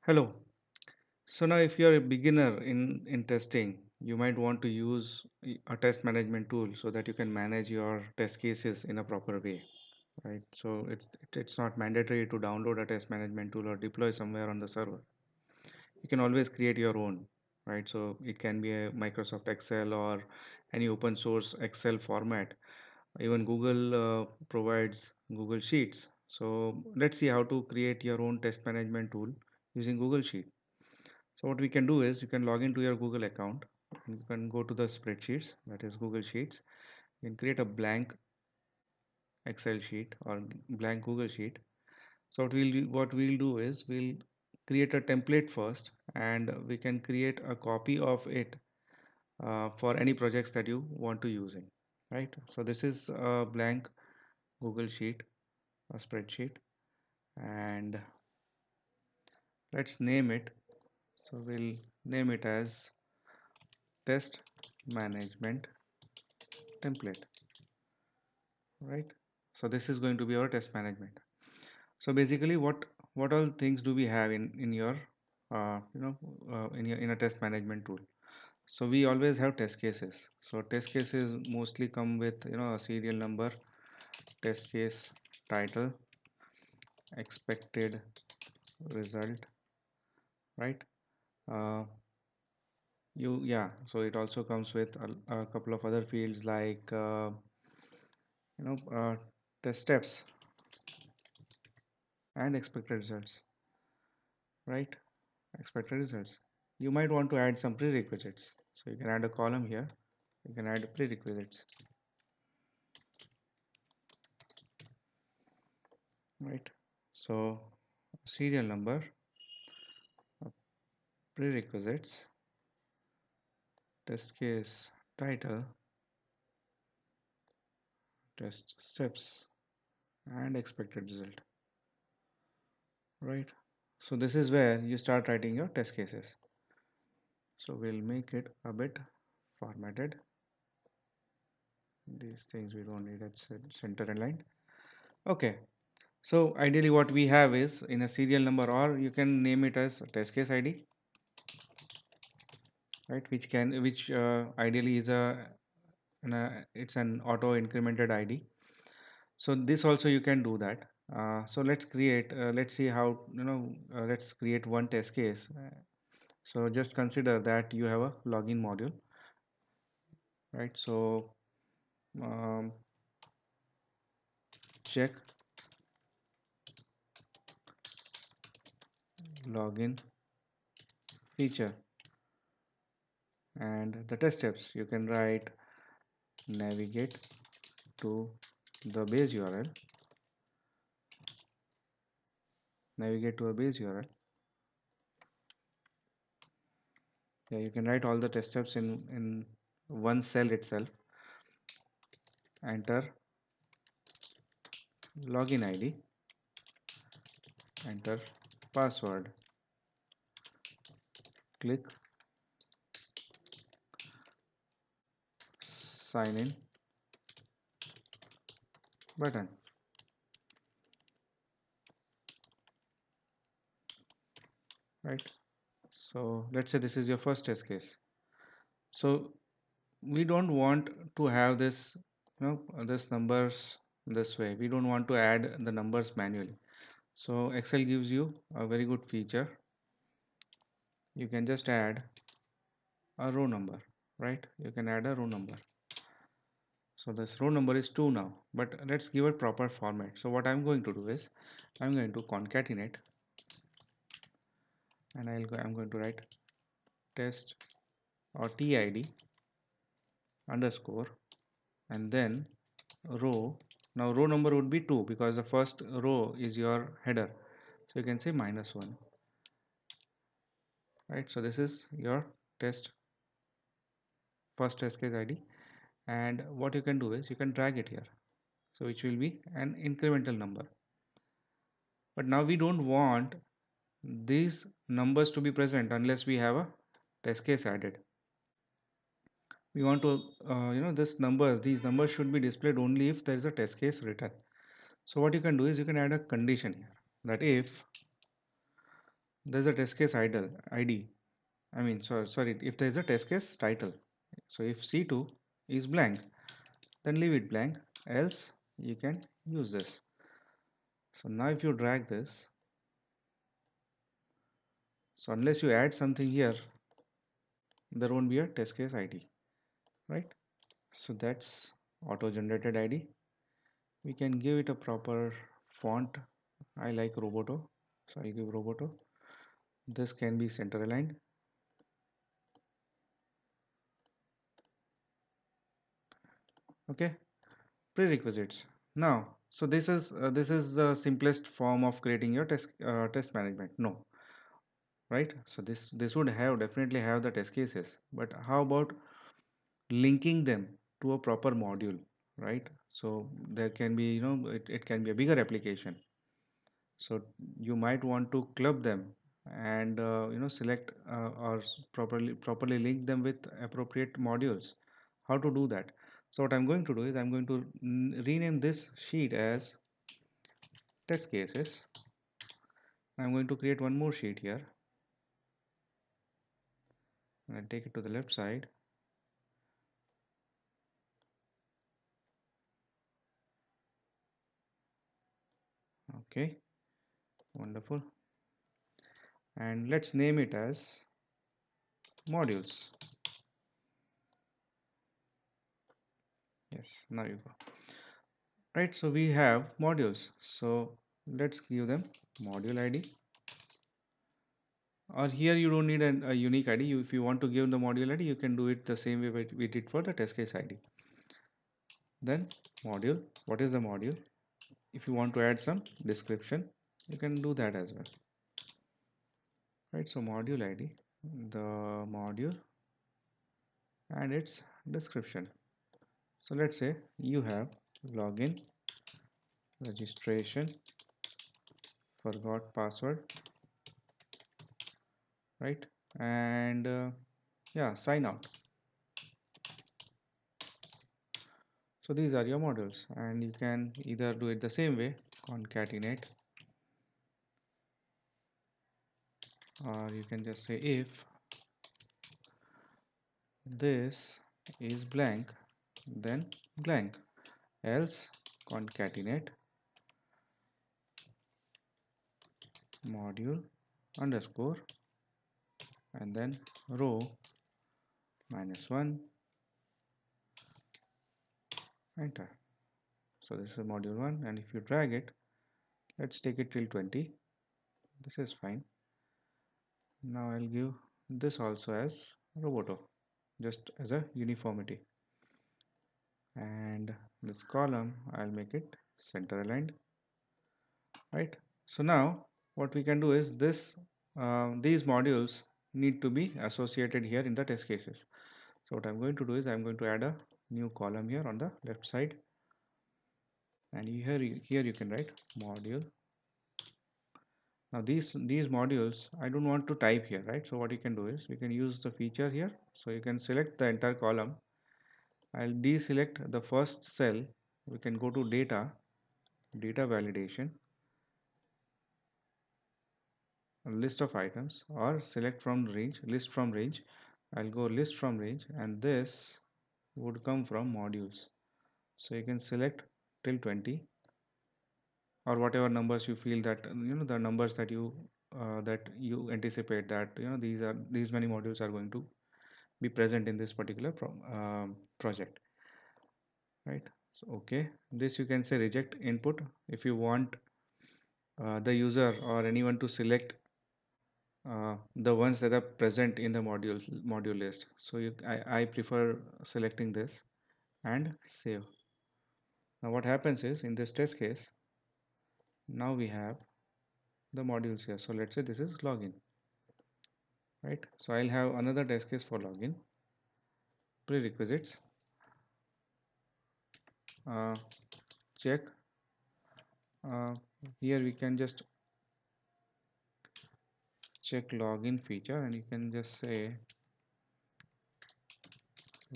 Hello. So now if you're a beginner in testing, you might want to use a test management tool so that you can manage your test cases in a proper way, right? So it's not mandatory to download a test management tool or deploy somewhere on the server. You can always create your own, right? So it can be a Microsoft Excel or any open source Excel format. Even Google provides Google Sheets. So let's see how to create your own test management tool using Google Sheet. So what we can do is you can log into your Google account. You can go to the spreadsheets, that is Google Sheets. You can create a blank Excel sheet or blank Google Sheet. So what we'll do is we'll create a template first, and we can create a copy of it for any projects that you want to using. Right. So this is a blank Google Sheet, a spreadsheet, and let's name it. So we'll name it as test management template. Right. So this is going to be our test management. So basically what all things do we have in your in a test management tool? So we always have test cases. So test cases mostly come with a serial number, test case title, expected result, right? uh, so it also comes with a couple of other fields like you know uh, test steps and expected results, right? Expected results. You might want to add some prerequisites. So you can add a column here. You can add prerequisites, right? So serial number, prerequisites, test case title, test steps, and expected result, right? So this is where you start writing your test cases. So we'll make it a bit formatted. These things we don't need at center and line. Okay. So ideally what we have is in a serial number, or you can name it as test case ID, right? Which ideally is it's an auto incremented ID. So this also you can do that. So let's see how let's create one test case. So just consider that you have a login module, right? So um, check login feature, and the test steps you can write navigate to the base URL, navigate to a base URL. Yeah, you can write all the test steps in one cell itself. Enter login ID, enter password, click sign in button, right? So let's say this is your first test case. So we don't want to have this this numbers this way. We don't want to add the numbers manually. So Excel gives you a very good feature. You can just add a row number, right? You can add a row number. So this row number is 2 now, but let's give it proper format. So what I'm going to do is I'm going to concatenate, and I'm going to write test or tid underscore, and then row. Now row number would be 2 because the first row is your header. So you can say -1, right? So this is your test first test case ID, and what you can do is you can drag it here, so which will be an incremental number. But now we don't want these numbers to be present unless we have a test case added. We want to these numbers should be displayed only if there is a test case written. So what you can do is you can add a condition here, that if there's a test case ID. I mean, sorry, if there is a test case title. So if C2 is blank, then leave it blank, else you can use this. So now if you drag this, so unless you add something here, there won't be a test case ID, right? So that's auto generated ID. We can give it a proper font. I like Roboto, so I give Roboto. This can be center aligned. Okay, prerequisites. Now, so this is the simplest form of creating your test management. No, right? So this would have definitely have the test cases, but how about linking them to a proper module, right? So there can be, it can be a bigger application. So you might want to club them and select or properly link them with appropriate modules. How to do that? So what I'm going to do is I'm going to rename this sheet as test cases. I'm going to create one more sheet here and take it to the left side. Okay, wonderful. And let's name it as modules. Yes, now you go. Right, so we have modules. So let's give them module ID. Or here you don't need a unique ID. If you want to give the module ID, you can do it the same way we did for the test case ID. Then module, what is the module? If you want to add some description, you can do that as well. Right, so module ID, the module and its description. So let's say you have login, registration, forgot password, right? And yeah, sign out. So these are your modules, and you can either do it the same way, concatenate, or you can just say if this is blank, then blank, else concatenate module underscore and then row -1, enter. So this is module 1, and if you drag it, let's take it till 20. This is fine. Now I'll give this also as Roboto, just as a uniformity. And this column, I'll make it center aligned, right? So now what we can do is these modules need to be associated here in the test cases. So what I'm going to do is I'm going to add a new column here on the left side, and here you can write module. Now these modules I don't want to type here, right? So what you can do is we can use the feature here. So you can select the entire column. I'll deselect the first cell. We can go to data validation, list of items, or select from range, list from range. I'll go list from range, and this would come from modules. So you can select till 20 or whatever numbers you feel that the numbers that you anticipate that these many modules are going to be present in this particular project, right? So okay, this you can say reject input if you want the user or anyone to select the ones that are present in the module list. So I prefer selecting this and save. Now what happens is in this test case, now we have the modules here. So let's say this is login, right? So I'll have another test case for login. Prerequisites, uh, check. Uh, Here we can just check login feature, and you can just say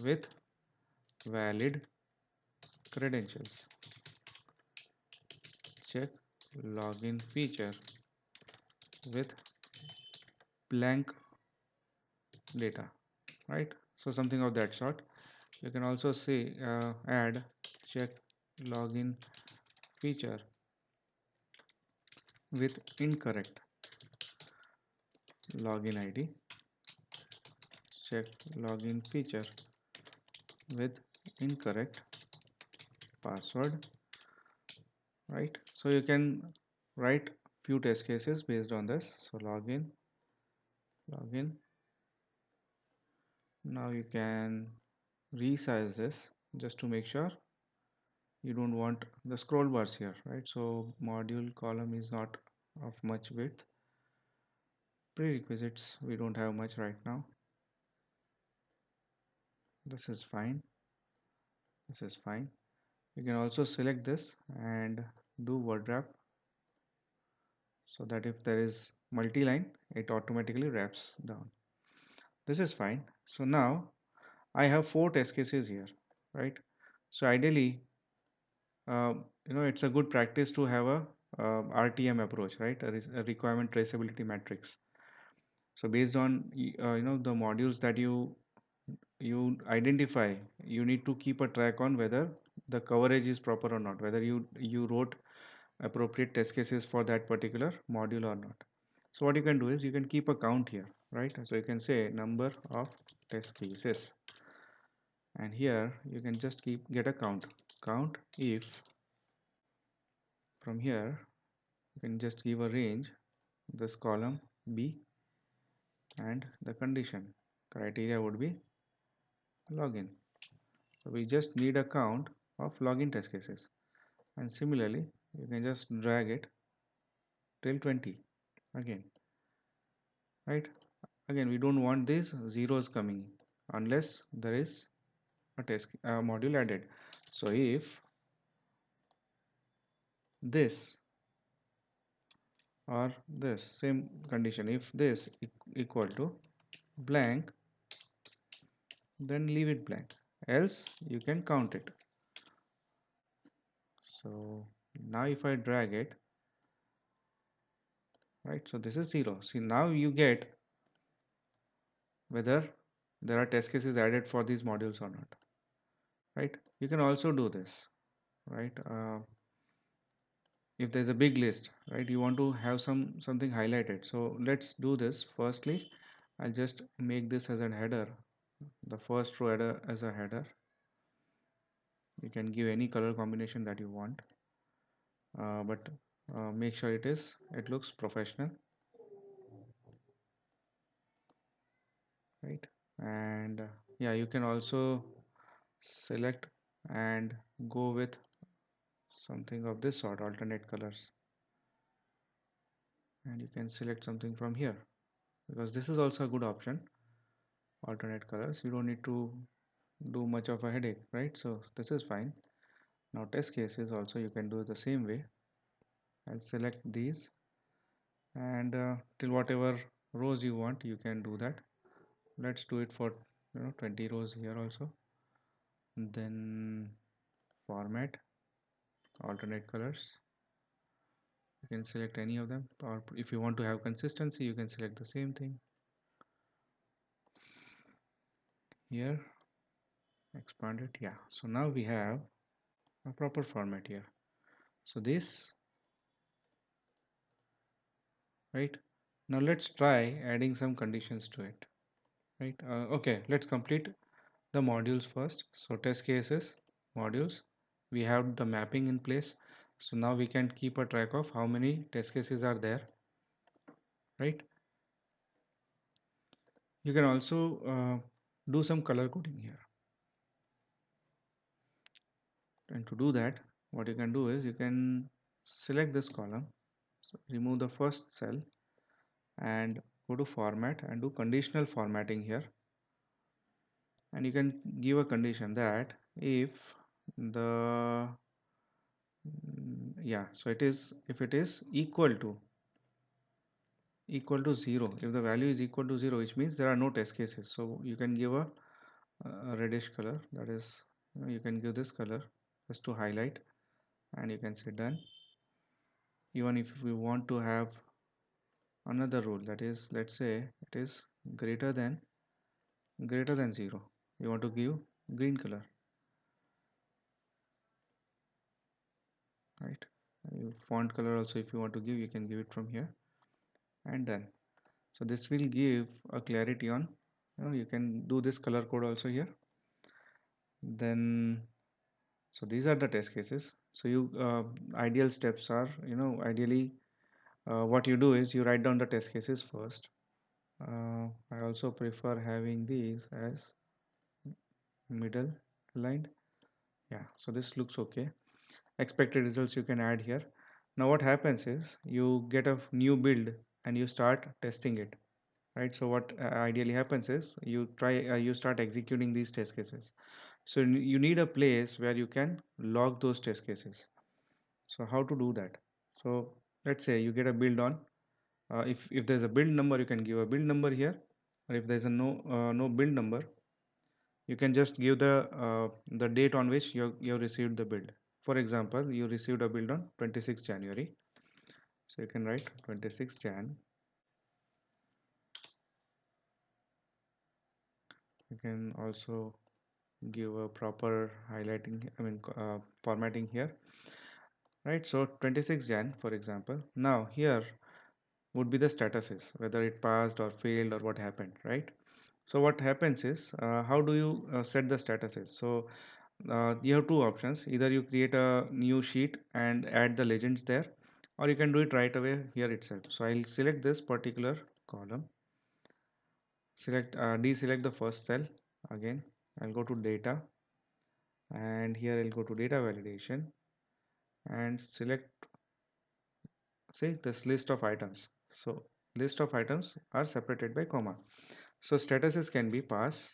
with valid credentials. Check login feature with blank data, right? So something of that sort. You can also say add check login feature with incorrect login ID, check login feature with incorrect password, right? So you can write few test cases based on this. So login. Now you can resize this just to make sure you don't want the scroll bars here, right? So module column is not of much width. Prerequisites, we don't have much right now. This is fine. This is fine. You can also select this and do word wrap so that if there is multi-line, it automatically wraps down. This is fine. So now I have four test cases here, right? So ideally, it's a good practice to have a RTM approach, right? A requirement traceability matrix. So based on the modules that you identify, you need to keep a track on whether the coverage is proper or not, whether you wrote appropriate test cases for that particular module or not. So what you can do is you can keep a count here, right? So you can say number of test cases, and here you can just get a count if from here you can just give a range, this column B, and the condition criteria would be login. So we just need a count of login test cases, and similarly you can just drag it till 20 again, right? Again, we don't want these zeros coming unless there is a test module added. So if this or this same condition, if this equal to blank, then leave it blank, else you can count it. So now if I drag it, right, so this is 0. See, now you get whether there are test cases added for these modules or not, right? You can also do this, right? If there's a big list, right, you want to have something highlighted. So let's do this. Firstly, I'll just make this as a header, the first row header as a header. You can give any color combination that you want, but make sure it looks professional, right? And yeah, you can also select and go with something of this sort, alternate colors, and you can select something from here, because this is also a good option, alternate colors. You don't need to do much of a headache, right? So this is fine. Now test cases also you can do the same way. I'll select these, and till whatever rows you want you can do that. Let's do it for 20 rows here also. Then format, alternate colors, you can select any of them, or if you want to have consistency you can select the same thing here, expand it. Yeah, so now we have a proper format here. So this, right? Now let's try adding some conditions to it, right? Okay, let's complete the modules first. So test cases, modules, we have the mapping in place. So now we can keep a track of how many test cases are there, right? You can also do some color coding here, and to do that what you can do is you can select this column, so remove the first cell and go to format and do conditional formatting here, and you can give a condition that if the yeah, so it is, if it is equal to 0, if the value is equal to 0, which means there are no test cases. So you can give a reddish color, that is, you can give this color just to highlight, and you can say done. Even if we want to have another rule, that is, let's say it is greater than 0. You want to give green color, right? Font color also, if you want to give, you can give it from here, and then so this will give a clarity on, you can do this color code also here. Then so these are the test cases. So you ideal steps are, ideally what you do is you write down the test cases first. I also prefer having these as middle aligned. Yeah, so this looks okay. Expected results you can add here. Now what happens is you get a new build and you start testing it, right? So what ideally happens is you start executing these test cases. So you need a place where you can log those test cases. So how to do that? So let's say you get a build on, if there's a build number, you can give a build number here, or if there's a no build number, you can just give the date on which you received the build. For example, you received a build on 26 January, so you can write 26 Jan. You can also give a proper highlighting, formatting here, right? So 26 Jan, for example. Now here would be the statuses, whether it passed or failed or what happened, right? So what happens is, how do you set the statuses? So you have two options. Either you create a new sheet and add the legends there, or you can do it right away here itself. So I'll select this particular column, deselect the first cell. Again, I'll go to data, and here I'll go to data validation and select, say, this list of items. So list of items are separated by comma. So statuses can be pass,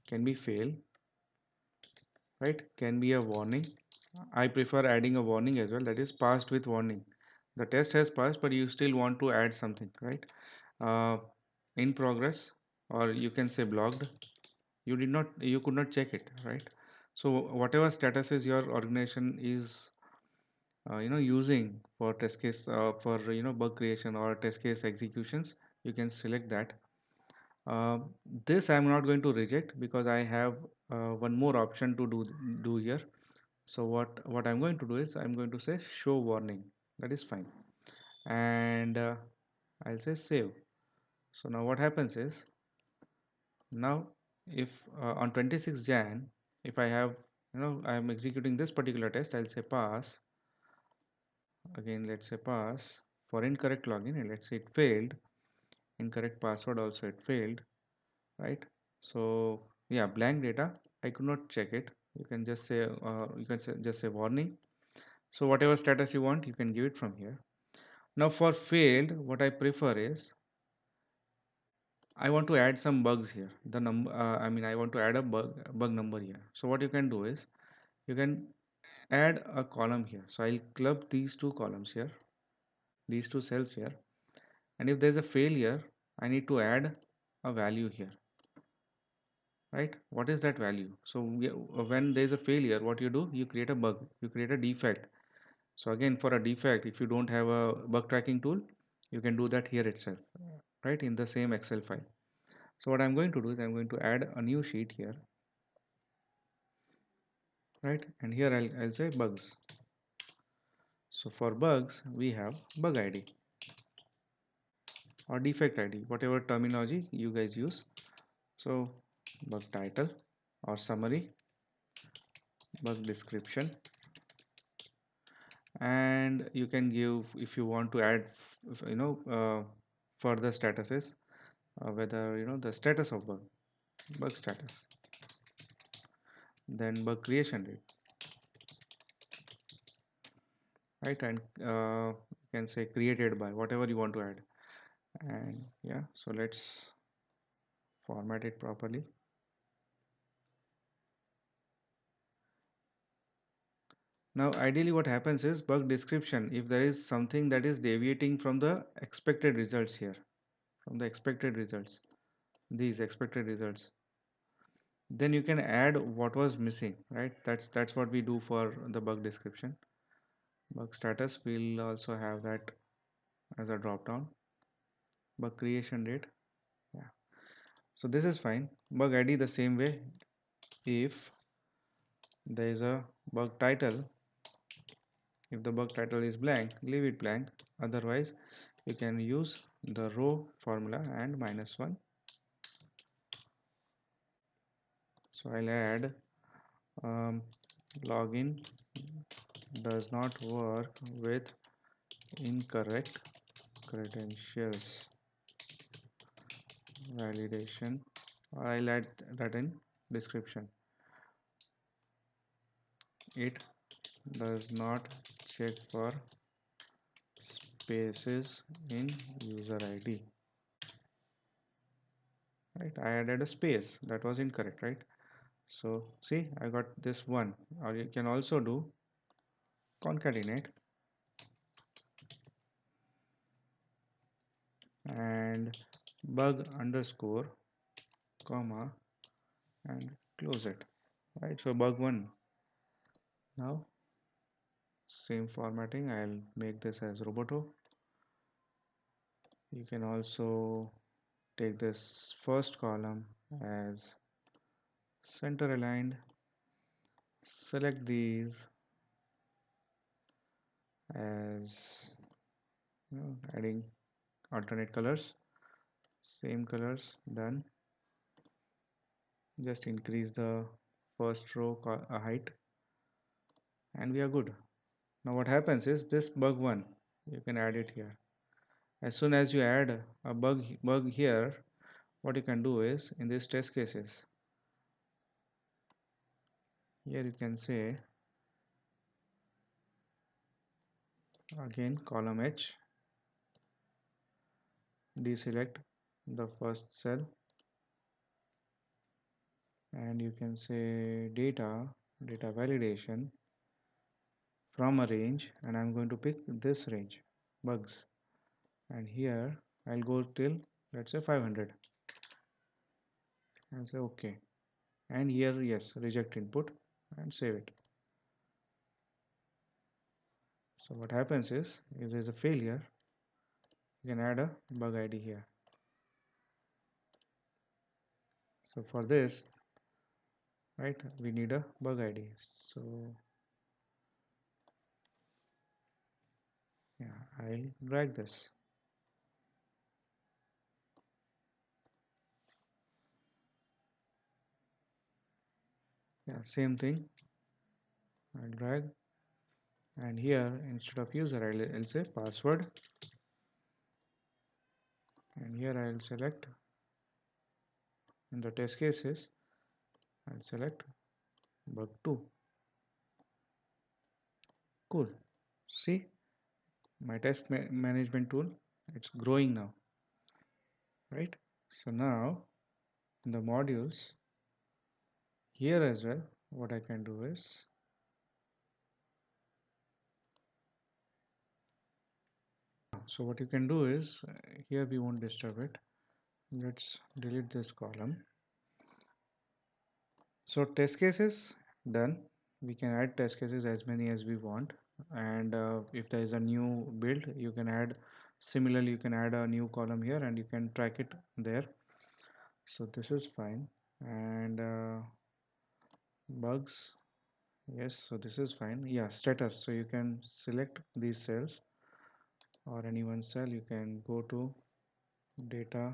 can be fail, right? Can be a warning. I prefer adding a warning as well, that is passed with warning. The test has passed, but you still want to add something, right? Uh, in progress, or you can say blocked. You could not check it, right? So whatever statuses your organization is, using for test case, for bug creation or test case executions, you can select that. Uh, this I'm not going to reject because I have one more option to do here. So what I'm going to do is I'm going to say show warning. That is fine, and I'll say save. So now what happens is, now if on 26 Jan, if I have, I'm executing this particular test, I'll say pass. Again, let's say pass for incorrect login, and let's say it failed. Incorrect password also it failed, right? So yeah, blank data, I could not check it. You can just say, just say warning. So whatever status you want, you can give it from here. Now for failed, what I prefer is I want to add some bugs here. The number, I want to add a bug number here. So what you can do is you can add a column here. So I'll club these two columns here, these two cells here, and if there's a failure, I need to add a value here, right? What is that value? So when there's a failure, what you do, you create a bug, you create a defect. So again, for a defect, if you don't have a bug tracking tool, you can do that here itself, right, in the same Excel file. So what I'm going to do is I'm going to add a new sheet here, right? And here I'll say bugs. So for bugs, we have bug ID or defect ID, whatever terminology you guys use. So bug title or summary, bug description, and you can give, if you want to add, further statuses, whether the status of bug status, then bug creation date, right? And you can say created by, whatever you want to add. And yeah, so let's format it properly. Now ideally what happens is bug description, if there is something that is deviating from the expected results here, from the expected results, these expected results, then you can add what was missing, right? That's what we do for the bug description. Bug status, we'll also have that as a drop down. bug creation date. Yeah, so this is fine. Bug ID the same way. If there is a bug title, if the bug title is blank, leave it blank. Otherwise you can use the row formula and -1. So I'll add um, login does not work with incorrect credentials validation. I'll add that in description. It does not check for spaces in user ID. Right, I added a space that was incorrect, right? So see, I got this one. Or you can also do concatenate and bug underscore comma and close it. Right, so bug one. Now same formatting, I'll make this as roboto. You can also take this first column as center aligned, select these as, adding alternate colors, same colors, done. Just increase the first row height and we are good. Now what happens is this bug one, you can add it here. As soon as you add a bug here, what you can do is in these test cases, here you can say again column H, deselect the first cell and you can say data validation from a range and I'm going to pick this range bugs and here I'll go till let's say 500 and say okay and here yes reject input and save it. So what happens is if there is a failure you can add a bug ID here. So for this, right, we need a bug ID. So yeah, I'll drag this. Yeah, same thing. I'll drag and here instead of user I'll say password and here I'll select in the test cases I'll select bug 2. Cool. See my management tool, it's growing now, right? So now in the modules here as well, what I can do is so what you can do is here we won't disturb it. Let's delete this column. So test cases done. We can add test cases as many as we want and if there is a new build you can add, similarly you can add a new column here and you can track it there. So this is fine and bugs, yes, so this is fine. Yeah, status, so you can select these cells or any one cell, you can go to data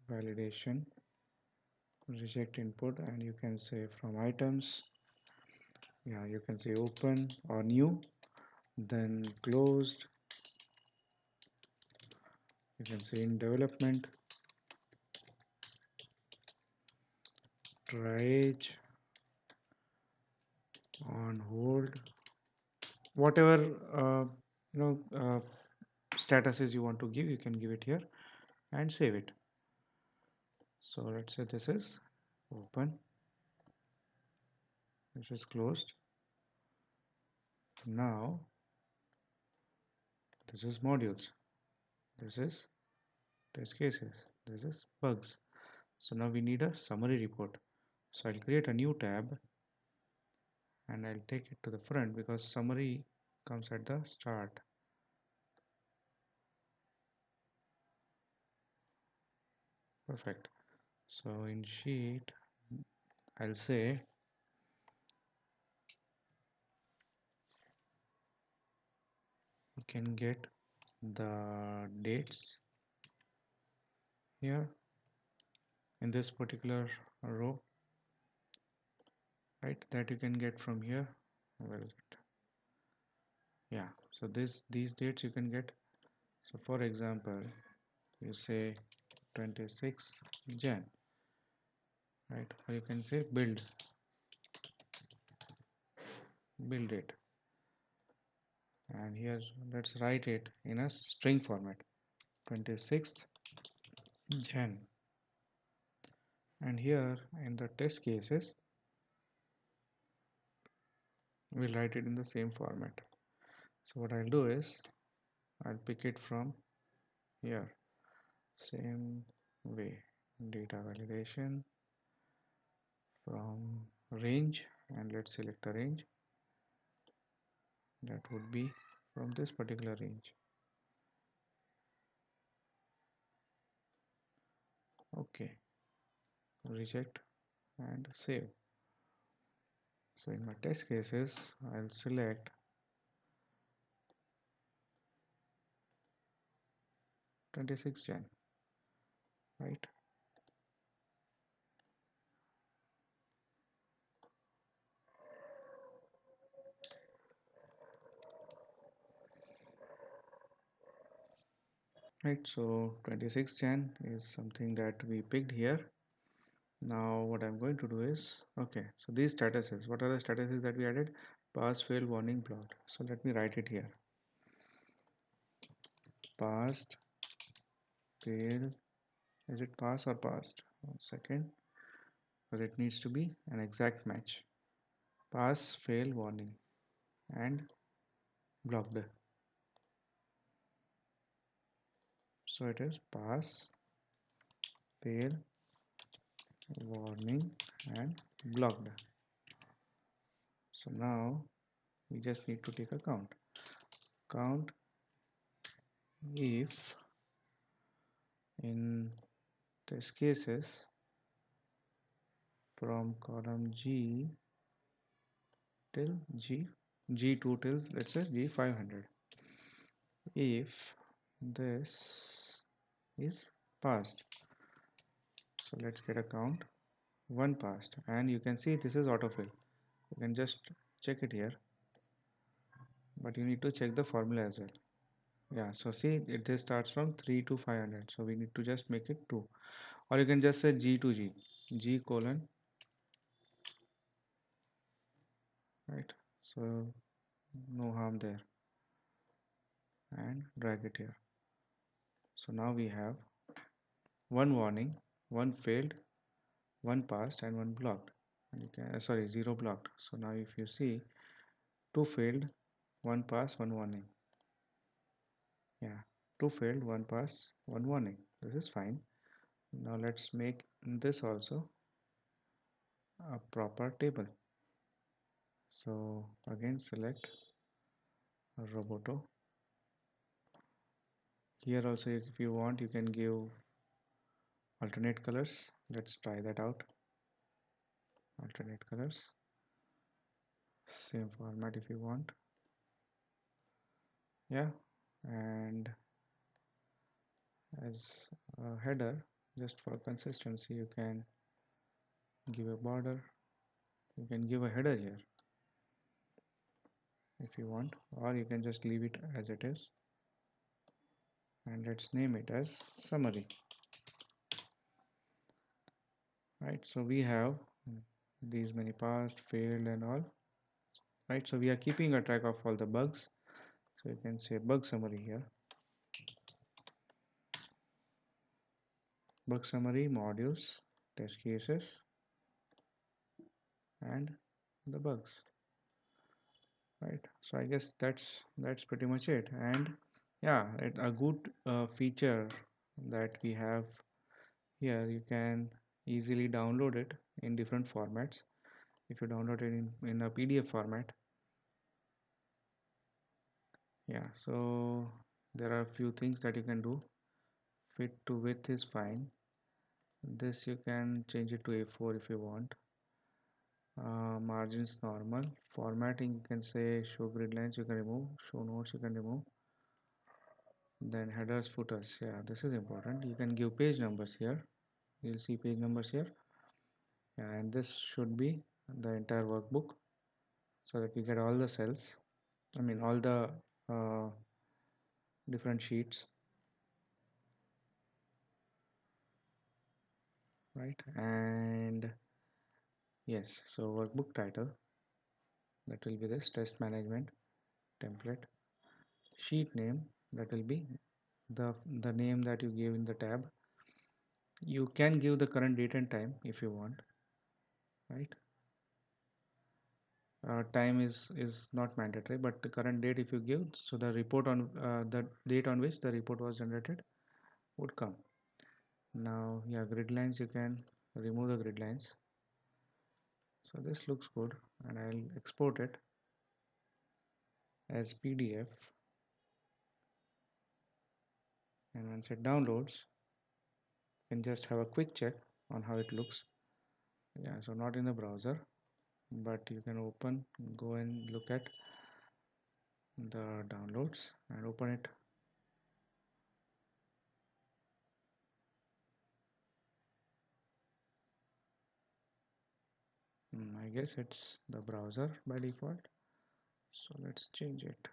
validation, reject input and you can say from items, yeah, you can say open or new, then closed, you can say in development, triage, on hold, whatever you know statuses you want to give, you can give it here and save it. So let's say this is open, this is closed. Now this is modules, this is test cases, this is bugs. So now we need a summary report. So I'll create a new tab and I'll take it to the front because summary comes at the start. Perfect. So in sheet, I'll say you can get the dates here in this particular row, right? That you can get from here. Where is it? Yeah. So these dates you can get. So for example, you say 26 Jan, right? Or you can say build it, and here let's write it in a string format, 26th Jan. And here in the test cases we'll write it in the same format. So what I'll do is I'll pick it from here, same way, data validation from range, and let's select a range that would be from this particular range. Okay, reject and save. So in my test cases I'll select 26 Jan, right? Right, so 26 Jan is something that we picked here. Now what I'm going to do is, okay, so these statuses, what are the statuses that we added? Pass, fail, warning, blocked. So let me write it here. Passed, fail, is it pass or passed? 1 second, because it needs to be an exact match. Pass, fail, warning, and blocked. So it is pass, fail, warning, and blocked. So now we just need to take a count. Count if in test cases from column G till G2 till let's say G500, if this is passed. So let's get a count. One passed, and you can see this is autofill. You can just check it here, but you need to check the formula as well. Yeah, so see this starts from 3 to 500, so we need to just make it 2, or you can just say G to G colon, right? So no harm there, and drag it here. So now we have one warning, one failed, one passed, and one blocked. And you can sorry, zero blocked. So now if you see, two failed, one pass, one warning. Yeah, two failed, one pass, one warning. This is fine. Now let's make this also a proper table. So again select Roboto. Here also if you want you can give alternate colors. Let's try that out. Alternate colors. Same format if you want. Yeah, and as a header, just for consistency, you can give a border. You can give a header here if you want, or you can just leave it as it is, and let's name it as summary. Right, so we have these many passed, failed, and all. Right, so we are keeping a track of all the bugs, so you can say bug summary here. Bug summary, modules, test cases, and the bugs. Right, so I guess that's pretty much it. And yeah, a good feature that we have here, you can easily download it in different formats. If you download it in a PDF format, yeah, so there are a few things that you can do. Fit to width is fine, This you can change it to A4 if you want. Margins normal. Formatting you can say show grid lines you can remove. Show notes you can remove. Then headers, footers. Yeah, this is important. You can give page numbers here. You'll see page numbers here. Yeah, and this should be the entire workbook so that we get all the cells. I mean all the uh, different sheets, right? And yes, so workbook title, that will be this test management template. Sheet name, that will be the name that you gave in the tab. You can give the current date and time if you want, right? Time is not mandatory, but the current date if you give, so the report on the date on which the report was generated would come. Now, yeah, grid lines, you can remove the grid lines. So this looks good, and I'll export it as PDF. And once it downloads, you can just have a quick check on how it looks. Yeah, so not in the browser, but you can go and look at the downloads and open it. I guess it's the browser by default, so let's change it.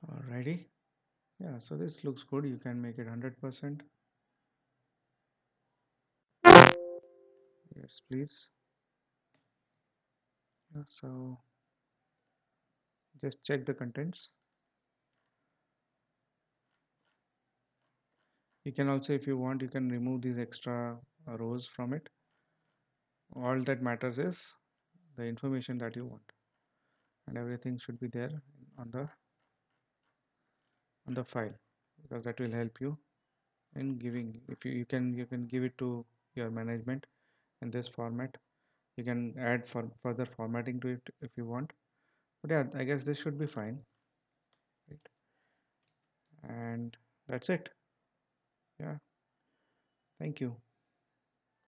Alrighty. Yeah, so this looks good. You can make it 100%. Yes, please. Yeah, so just check the contents. You can also, if you want, you can remove these extra rows from it. All that matters is the information that you want, and everything should be there on the file, because that will help you in giving. If you can give it to your management in this format. You can add for further formatting to it if you want. But yeah, I guess this should be fine, right? And that's it. Yeah, thank you.